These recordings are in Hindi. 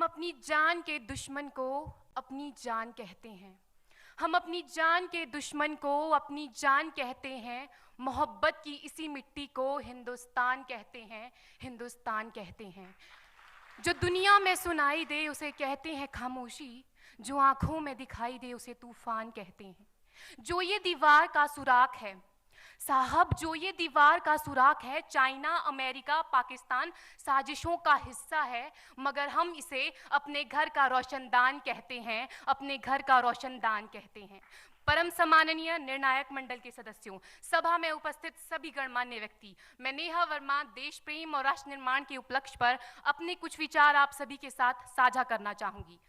हम अपनी जान के दुश्मन को अपनी जान कहते हैं। हम अपनी जान के दुश्मन को अपनी जान कहते हैं। मोहब्बत की इसी मिट्टी को हिंदुस्तान कहते हैं, हिंदुस्तान कहते हैं। जो दुनिया में सुनाई दे उसे कहते हैं खामोशी, जो आंखों में दिखाई दे उसे तूफान कहते हैं। जो ये दीवार का सुराख है साहब, जो ये दीवार का सुराख है, चाइना, अमेरिका, पाकिस्तान साजिशों का हिस्सा है, मगर हम इसे अपने घर का रोशनदान कहते हैं, अपने घर का रोशनदान कहते हैं। परम सम्माननीय निर्णायक मंडल के सदस्यों, सभा में उपस्थित सभी गणमान्य व्यक्ति, मैं नेहा वर्मा देश प्रेम और राष्ट्र निर्माण के उपलक्ष्य पर अपने कुछ विचार आप सभी के साथ साझा करना चाहूंगी।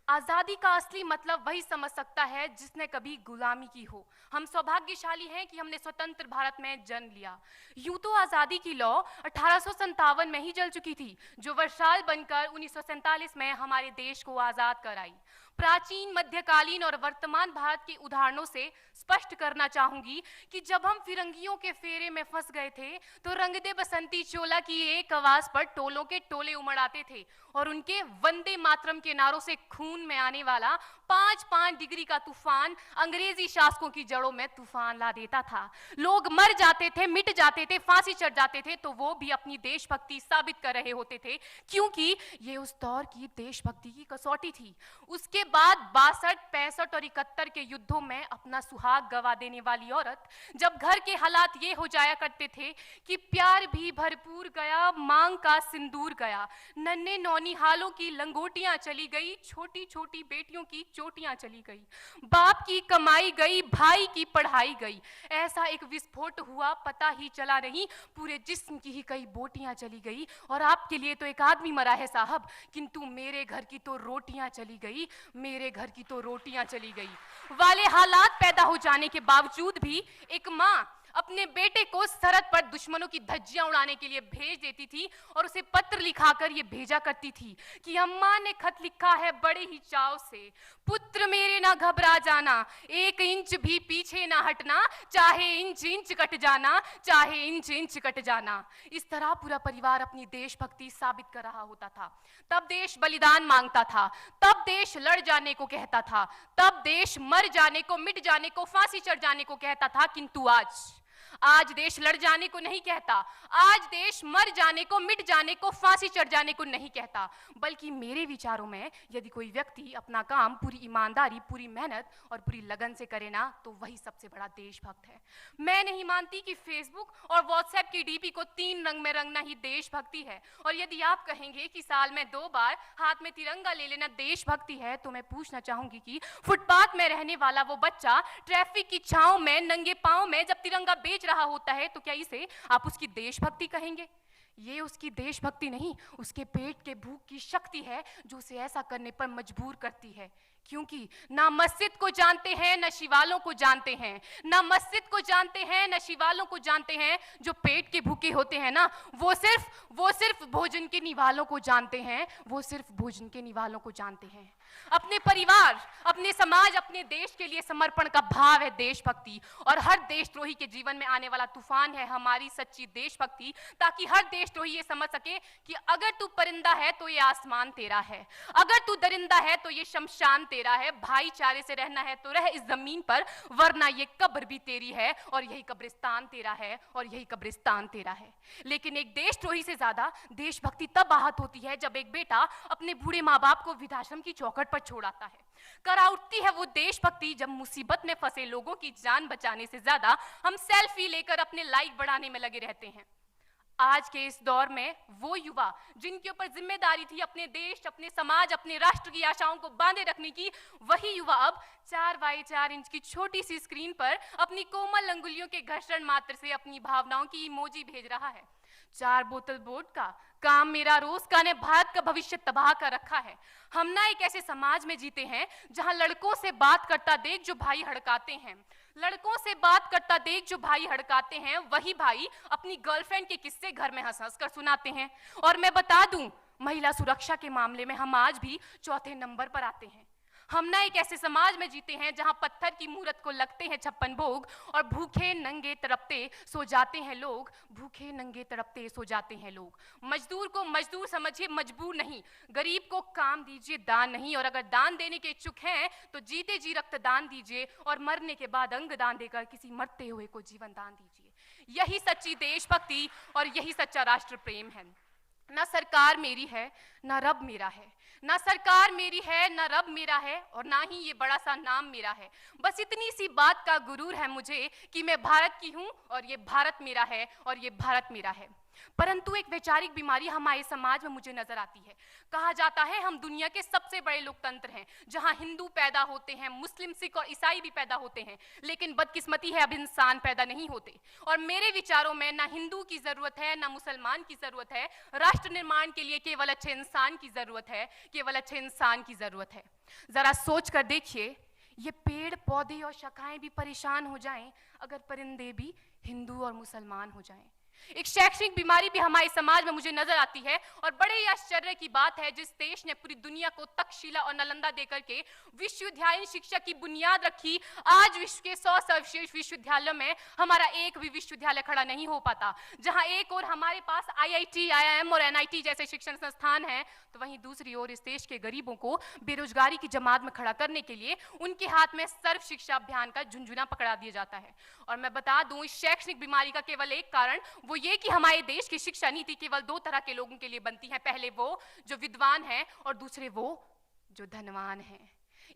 आज़ादी का असली मतलब वही समझ सकता है जिसने कभी गुलामी की हो। हम सौभाग्यशाली हैं कि हमने स्वतंत्र भारत में जन्म लिया। यूं तो आज़ादी की लौ 1857 में ही जल चुकी थी, जो वर्षाल बनकर 1947 में हमारे देश को आज़ाद कराई। प्राचीन, मध्यकालीन और वर्तमान भारत के उदाहरणों से स्पष्ट करना चाहूंगी कि जब हम फिरंगियों के फेरे में फंस गए थे तो रंग दे बसंती चोला की एक आवाज पर टोलों के टोले उमड़ आते थे और उनके वंदे मातरम के नारों से खून में आने वाला 5-5 डिग्री का तूफान अंग्रेजी शासकों की जड़ों में तूफान ला देता था। लोग मर जाते थे, मिट जाते थे, फांसी चढ़ जाते थे, तो वो भी अपनी देशभक्ति साबित कर रहे होते थे, क्योंकि ये उस दौर की देशभक्ति की कसौटी थी। उसके बाद 62, 65 और 71 के युद्धों में अपना सुहाग गवा देने वाली औरत, जब घर के हालात ये हो जाया करते थे कि प्यार भी भरपूर गया, मांग का सिंदूर गया, नन्हे नौनिहालों की लंगोटियां चली गई, छोटी छोटी बेटियों की चोटियां चली गई, बाप की कमाई गई, भाई की पढ़ाई गई, ऐसा एक विस्फोट हुआ पता ही चला नहीं, पूरे जिस्म की ही कई बोटियां चली गई। और आपके लिए तो एक आदमी मरा है साहब, किंतु मेरे घर की तो रोटियां चली गई, मेरे घर की तो रोटियां चली गई वाले हालात पैदा हो जाने के बावजूद भी एक माँ अपने बेटे को सरहद पर दुश्मनों की धज्जियां उड़ाने के लिए भेज देती थी और उसे पत्र लिखाकर ये भेजा करती थी कि अम्मा ने खत लिखा है बड़े ही चाव से, पुत्र मेरे ना घबरा जाना, 1 इंच भी पीछे ना हटना, चाहे इंच इंच कट जाना, चाहे इंच इंच कट जाना। इस तरह पूरा परिवार अपनी देशभक्ति साबित कर रहा होता था। तब देश बलिदान मांगता था, तब देश लड़ जाने को कहता था, तब देश मर जाने को, मिट जाने को, फांसी चढ़ जाने को कहता था। किंतु आज देश लड़ जाने को नहीं कहता, आज देश मर जाने को, मिट जाने को, फांसी चढ़ जाने को नहीं कहता, बल्कि मेरे विचारों में यदि कोई व्यक्ति अपना काम पूरी ईमानदारी, पूरी मेहनत और पूरी लगन से करे ना, तो वही सबसे बड़ा देशभक्त है। मैं नहीं मानती कि फेसबुक और व्हाट्सएप की डीपी को 3 रंग में रंगना ही देशभक्ति है। और यदि आप कहेंगे कि साल में 2 बार हाथ में तिरंगा ले लेना देशभक्ति है, तो मैं पूछना चाहूंगी कि फुटपाथ में रहने वाला वो बच्चा ट्रैफिक की छांव में नंगे पांव में जब तिरंगा बेच रहा होता है, तो क्या इसे आप उसकी देशभक्ति कहेंगे? ये उसकी देशभक्ति नहीं, उसके पेट के भूख की शक्ति है जो उसे ऐसा करने पर मजबूर करती है। क्योंकि ना मस्जिद को जानते हैं, ना शिवालों को जानते हैं, ना मस्जिद को जानते हैं, ना शिवालों को जानते हैं। जो पेट के भूखे होते हैं ना, वो सिर्फ भोजन के निवालों को जानते हैं, वो सिर्फ भोजन के निवालों को जानते हैं। अपने परिवार, अपने समाज, अपने देश के लिए समर्पण का भाव है देशभक्ति। और हर देशद्रोही के जीवन में आने वाला तूफान है हमारी सच्ची देशभक्ति, ताकि हर देशद्रोही ये समझ सके कि अगर तू परिंदा है तो ये आसमान तेरा है, अगर तू दरिंदा है तो ये शमशान तेरा है, भाईचारे से रहना है तो रह इस जमीन पर, वरना ये कब्र भी तेरी है और यही कब्रिस्तान तेरा है और यही कब्रिस्तान तेरा है। लेकिन एक देशद्रोही से ज्यादा देशभक्ति तब आहत होती है जब एक बेटा अपने बूढ़े माँ बाप को वृद्धाश्रम की चौखट पर छोड़ आता है। करा उठती है वो देशभक्ति जब मुसीबत में फंसे लोगों की जान बचाने से ज्यादा हम सेल्फी लेकर अपने लाइक बढ़ाने में लगे रहते हैं। आज के इस दौर में वो युवा जिनके ऊपर जिम्मेदारी थी अपने देश, अपने समाज, अपने राष्ट्र की आशाओं को बांधे रखने की, वही युवा अब 4x4 इंच की छोटी सी स्क्रीन पर अपनी कोमल अंगुलियों के घर्षण मात्र से अपनी भावनाओं की इमोजी भेज रहा है। 4 बोतल वोडका, काम मेरा रोज का ने भारत का भविष्य तबाह कर रखा है। हम ना एक ऐसे समाज में जीते हैं जहां लड़कों से बात करता देख जो भाई हड़काते हैं, लड़कों से बात करता देख जो भाई हड़काते हैं, वही भाई अपनी गर्लफ्रेंड के किस्से घर में हंस हंस कर सुनाते हैं। और मैं बता दूं, महिला सुरक्षा के मामले में हम आज भी 4थे नंबर पर आते हैं। हम ना एक ऐसे समाज में जीते हैं जहां पत्थर की मूरत को लगते हैं 56 भोग और भूखे नंगे तड़पते सो जाते हैं लोग, भूखे नंगे तड़पते सो जाते हैं लोग। मजदूर को मजदूर समझिए, मजबूर नहीं। गरीब को काम दीजिए, दान नहीं। और अगर दान देने के इच्छुक हैं तो जीते जी रक्तदान दीजिए और मरने के बाद अंग दान देकर किसी मरते हुए को जीवन दान दीजिए। यही सच्ची देशभक्ति और यही सच्चा राष्ट्र प्रेम है। ना सरकार मेरी है ना रब मेरा है, ना सरकार मेरी है ना रब मेरा है, और ना ही ये बड़ा सा नाम मेरा है। बस इतनी सी बात का गुरूर है मुझे कि मैं भारत की हूं और ये भारत मेरा है और ये भारत मेरा है। परंतु एक वैचारिक बीमारी हमारे समाज में मुझे नजर आती है। कहा जाता है हम दुनिया के सबसे बड़े लोकतंत्र हैं, जहां हिंदू पैदा होते हैं, मुस्लिम, सिख और ईसाई भी पैदा होते हैं, लेकिन बदकिस्मती है अब इंसान पैदा नहीं होते। और मेरे विचारों में ना हिंदू की जरूरत है ना मुसलमान की जरूरत है। राष्ट्र निर्माण के लिए केवल अच्छे इंसान की जरूरत है, केवल अच्छे इंसान की जरूरत है। जरा सोच कर देखिए, ये पेड़ पौधे और शाखाएं भी परेशान हो जाएं अगर परिंदे भी हिंदू और मुसलमान हो जाएं। एक शैक्षणिक बीमारी भी हमारे समाज में मुझे नजर आती है, और बड़े ही आश्चर्य की बात है जिस देश ने पूरी दुनिया को तक्षशिला और नालंदा देकर के विश्वविद्यालय शिक्षा की बुनियाद रखी, आज विश्व के 100 सर्वश्रेष्ठ विश्वविद्यालयों में हमारा एक भी विश्वविद्यालय खड़ा नहीं हो पाता। जहां एक और हमारे पास IIT, IIM और NIT जैसे शिक्षण संस्थान हैं, तो वहीं दूसरी ओर इस देश के गरीबों को बेरोजगारी की जमात में खड़ा करने के लिए उनके हाथ में सर्व शिक्षा अभियान का झुंझुना पकड़ा दिया जाता है। और मैं बता दूं, इस शैक्षणिक बीमारी का केवल एक कारण वो ये कि हमारे देश की शिक्षा नीति केवल 2 तरह के लोगों के लिए बनती है। पहले वो जो विद्वान हैं और दूसरे वो जो धनवान हैं।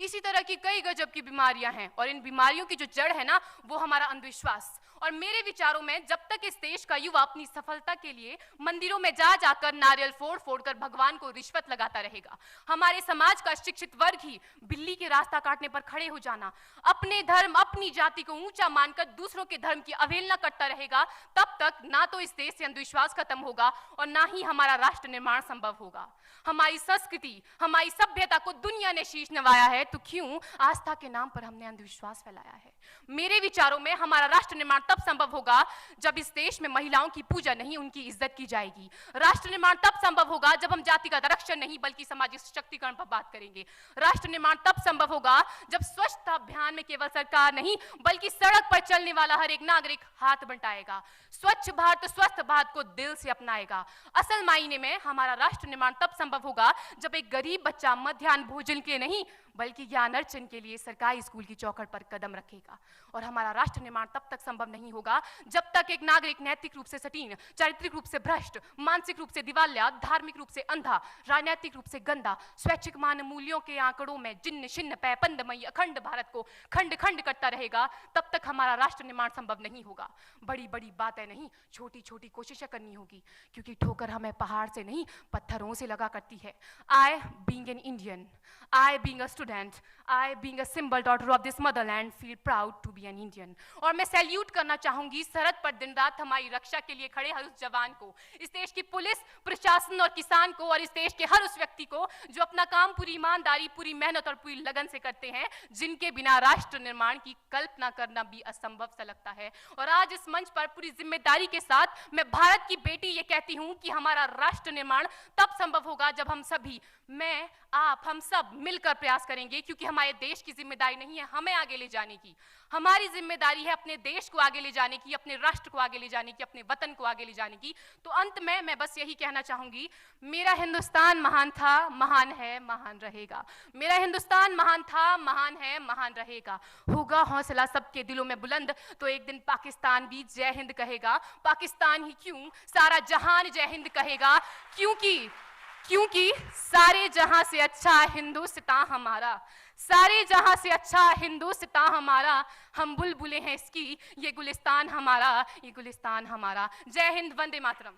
इसी तरह की कई गजब की बीमारियां हैं, और इन बीमारियों की जो जड़ है ना, वो हमारा अंधविश्वास। और मेरे विचारों में जब तक इस देश का युवा अपनी सफलता के लिए मंदिरों में जा जाकर नारियल फोड़ फोड़ कर भगवान को रिश्वत लगाता रहेगा, हमारे समाज का शिक्षित वर्ग ही बिल्ली के रास्ता काटने पर खड़े हो जाना, अपने धर्म अपनी जाति को ऊंचा मानकर दूसरों के धर्म की अवहेलना करता रहेगा, तब तक ना तो इस देश से अंधविश्वास खत्म होगा और ना ही हमारा राष्ट्र निर्माण संभव होगा। हमारी संस्कृति, हमारी सभ्यता को दुनिया ने शीश नवाया है, तो क्यों आस्था के नाम पर हमने अंधविश्वास फैलाया है? मेरे विचारों में हमारा राष्ट्र निर्माण तब संभव होगा जब इस देश में महिलाओं की पूजा नहीं, उनकी इज्जत की जाएगी। राष्ट्र निर्माण तब संभव होगा जब हम जातिगत आरक्षण नहीं बल्कि सामाजिक सशक्तिकरण पर बात करेंगे। राष्ट्र निर्माण तब संभव होगा जब स्वच्छता अभियान में केवल सरकार नहीं बल्कि सड़क पर चलने वाला हर एक नागरिक हाथ बंटाएगा, स्वच्छ भारत स्वस्थ भारत को दिल से अपनाएगा। असल मायने में हमारा राष्ट्र निर्माण तब संभव होगा जब एक गरीब बच्चा मध्याह्न भोजन के नहीं बल्कि ज्ञान अर्जन के लिए सरकारी स्कूल की चौखट पर कदम रखेगा। और हमारा राष्ट्र निर्माण तब तक संभव नहीं होगा जब तक एक नागरिक नैतिक रूप से सटीन, चारित्रिक रूप से भ्रष्ट, मानसिक रूप से दिवालिया, धार्मिक रूप से अंधा, राजनीतिक रूप से गंदा, स्वैच्छिक मान मूल्यों के आंकड़ों में जिन्न शिन्न पैपंदमयी अखंड भारत को खंड खंड करता रहेगा, तब तक हमारा राष्ट्र निर्माण संभव नहीं होगा। बड़ी बड़ी बातें नहीं, छोटी छोटी कोशिशें करनी होगी, क्योंकि ठोकर हमें पहाड़ से नहीं पत्थरों से लगा करती है। I being an Indian, I being a student, I being a symbol daughter of this motherland feel proud to be an Indian। और मैं सैल्यूट करना चाहूंगी सरहद पर दिन रात हमारी रक्षा के लिए खड़े हर उस जवान को, इस देश की पुलिस, प्रशासन और किसान को, और इस देश के हर उस व्यक्ति को जो अपना काम पूरी ईमानदारी, पूरी मेहनत और पूरी लगन से करते हैं, जिनके बिना राष्ट्र निर्माण की कल्पना करना भी असंभव सा लगता है। और आज इस मंच पर पूरी जिम्मेदारी के साथ मैं भारत की बेटी ये कहती हूं कि हमारा राष्ट्र निर्माण तब संभव होगा जब हम सभी, मैं, आप, हम सब मिलकर प्रयास करेंगे, क्योंकि हमारे देश की जिम्मेदारी नहीं है हमें आगे ले जाने की, हमारी जिम्मेदारी है अपने देश को आगे ले जाने की, अपने राष्ट्र को आगे ले जाने की, अपने वतन को आगे ले जाने की। तो अंत में मैं बस यही कहना चाहूंगी, मेरा हिंदुस्तान महान था, महान है, महान रहेगा। मेरा हिंदुस्तान महान था, महान है, महान रहेगा। होगा हौसला सबके दिलों में बुलंद तो एक दिन पाकिस्तान भी जय हिंद कहेगा। पाकिस्तान ही क्यों, सारा जहान जय हिंद कहेगा, क्योंकि सारे जहां से अच्छा हिंदुस्तान हमारा, सारे जहां से अच्छा हिंदुस्तान हमारा, हम बुलबुलें हैं इसकी, ये गुलिस्तान हमारा, ये गुलिस्तान हमारा। जय हिंद, वंदे मातरम।